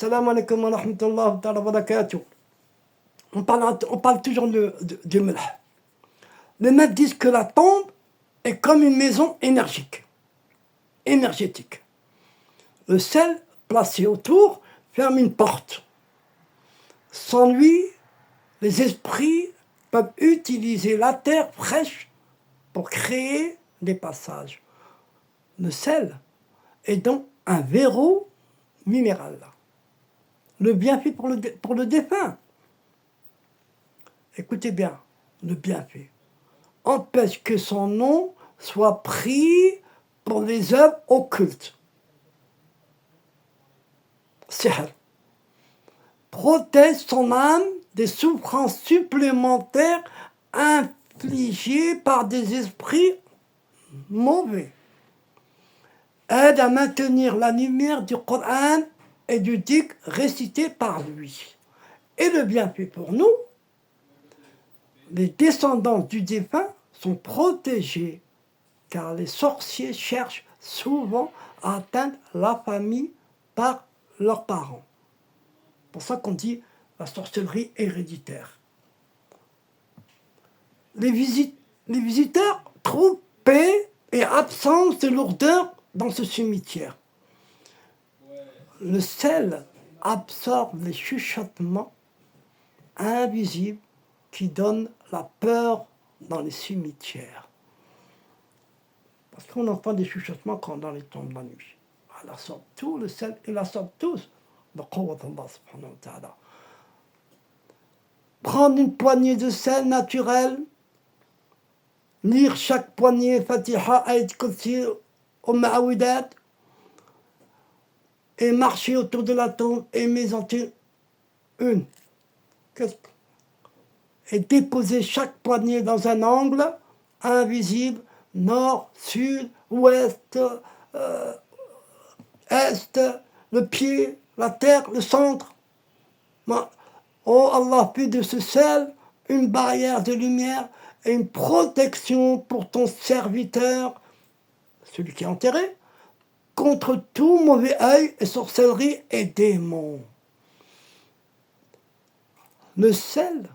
Salam alaikum wa rahmatullahi wa barakatuh. On parle toujours du melh. Les maîtres disent que la tombe est comme une maison énergétique. Le sel placé autour ferme une porte. Sans lui, les esprits peuvent utiliser la terre fraîche pour créer des passages. Le sel est donc un verrou minéral. Le bienfait pour le défunt. Écoutez bien, le bienfait empêche que son nom soit pris pour les œuvres occultes. Sihr protège son âme des souffrances supplémentaires infligées par des esprits mauvais. Aide à maintenir la lumière du Coran et du dhikr récité par lui. Et le bienfait pour nous, les descendants du défunt sont protégés car les sorciers cherchent souvent à atteindre la famille par leurs parents. C'est pour ça qu'on dit la sorcellerie héréditaire. Les visiteurs trouvent paix et absence de lourdeur dans ce cimetière. Le sel absorbe les chuchotements invisibles qui donnent la peur dans les cimetières. Parce qu'on entend des chuchotements quand dans les tombes la nuit. Elle absorbe tout le sel, il absorbe tous. Prendre une poignée de sel naturel, lire chaque poignée Fatiha, Ayat Kursi, Ma'awidat, et marcher autour de la tombe et mésenter une. Et déposer chaque poignée dans un angle invisible, nord, sud, ouest, est, le pied, la terre, le centre. Oh Allah, fais de ce sel une barrière de lumière et une protection pour ton serviteur, celui qui est enterré, contre tout mauvais œil et sorcellerie et démons. Le sel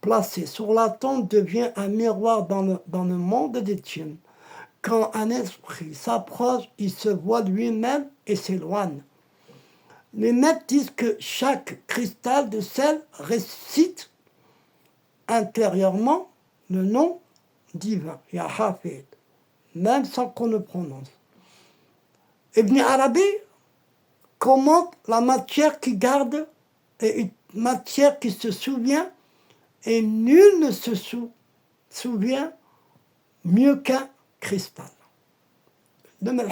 placé sur la tombe devient un miroir dans le monde des djinns. Quand un esprit s'approche, il se voit lui-même et s'éloigne. Les maîtres disent que chaque cristal de sel récite intérieurement le nom divin, Ya Hafid, même sans qu'on le prononce. Ibn Arabi commente la matière qui garde et une matière qui se souvient, et nul ne se souvient mieux qu'un cristal. De melh.